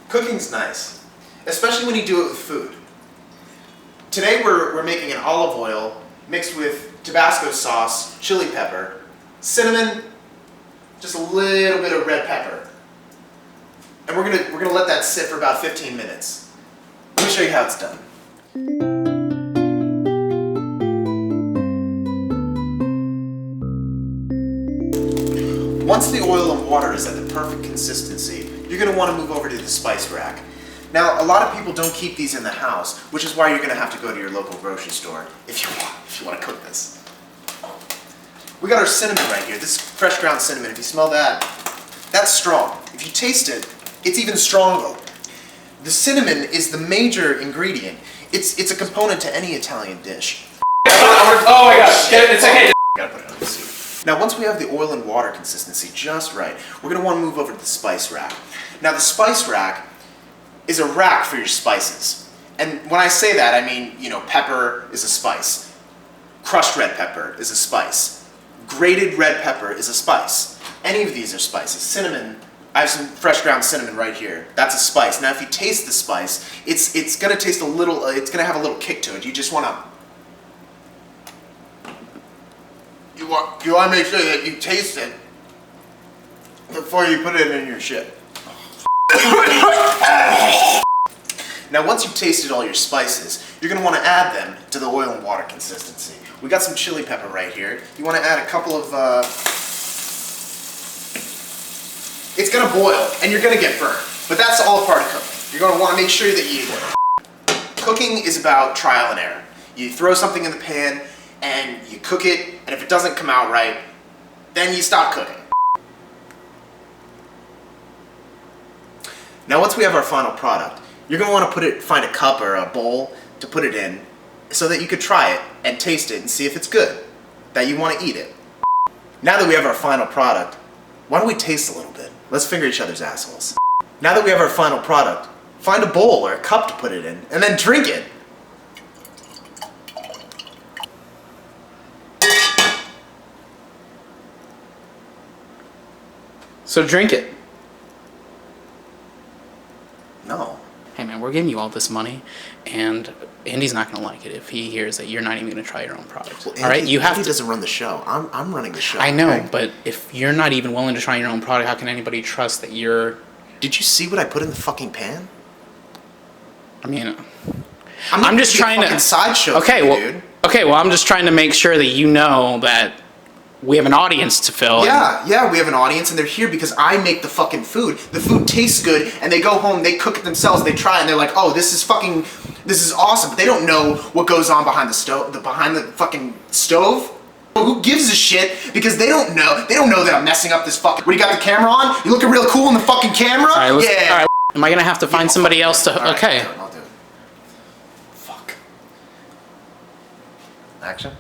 Cooking's nice, especially when you do it with food. Today we're making an olive oil mixed with Tabasco sauce, chili pepper, cinnamon, just a little bit of red pepper. And we're gonna let that sit for about 15 minutes. Let me show you how it's done. Once the oil and water is at the perfect consistency, you're gonna wanna move over to the spice rack. Now, a lot of people don't keep these in the house, which is why you're gonna have to go to your local grocery store if you want to cook this. We got our cinnamon right here. This is fresh ground cinnamon. If you smell that, that's strong. If you taste it, it's even stronger. The cinnamon is the major ingredient. It's a component to any Italian dish. Oh my gosh, it's okay. Gotta put it on the soup. Now, once we have the oil and water consistency just right, we're gonna wanna move over to the spice rack. Now, the spice rack is a rack for your spices. And when I say that, I mean, pepper is a spice. Crushed red pepper is a spice. Grated red pepper is a spice. Any of these are spices. Cinnamon, I have some fresh ground cinnamon right here. That's a spice. Now, if you taste the spice, it's gonna taste a little, it's gonna have a little kick to it. You just wanna, you want to make sure that you taste it before you put it in your shit. Now, once you've tasted all your spices, you're going to want to add them to the oil and water consistency. We got some chili pepper right here. You want to add a couple of, it's going to boil and you're going to get burnt, but that's all a part of cooking. You're going to want to make sure that cooking is about trial and error. You throw something in the pan and you cook it, and if it doesn't come out right, then you stop cooking. Now, once we have our final product, you're going to want to find a cup or a bowl to put it in so that you could try it and taste it and see if it's good, that you want to eat it. Now that we have our final product, why don't we taste a little bit? Let's finger each other's assholes. Now that we have our final product, find a bowl or a cup to put it in and then drink it. So drink it. No. Hey man, we're giving you all this money, and Andy's not gonna like it if he hears that you're not even gonna try your own product. Well, all right, you have Andy to. doesn't run the show. I'm running the show. I know, okay? but if you're not even willing to try your own product, how can anybody trust that you're? Did you see what I put in the fucking pan? I mean, I'm I'm just trying to sideshow. Okay, you, well, dude. okay, well, I'm just trying to make sure that you know that we have an audience to fill. Yeah, we have an audience, and they're here because I make the fucking food. The food tastes good, and they go home, they cook it themselves, they try, and they're like, oh, this is awesome. But they don't know what goes on behind the fucking stove. Who gives a shit? Because they don't know that I'm messing up this fucking. What, you got the camera on? You looking real cool in the fucking camera? All right, yeah. All right. Am I gonna have to find somebody else to? Right, okay. I'll do it. Fuck. Action.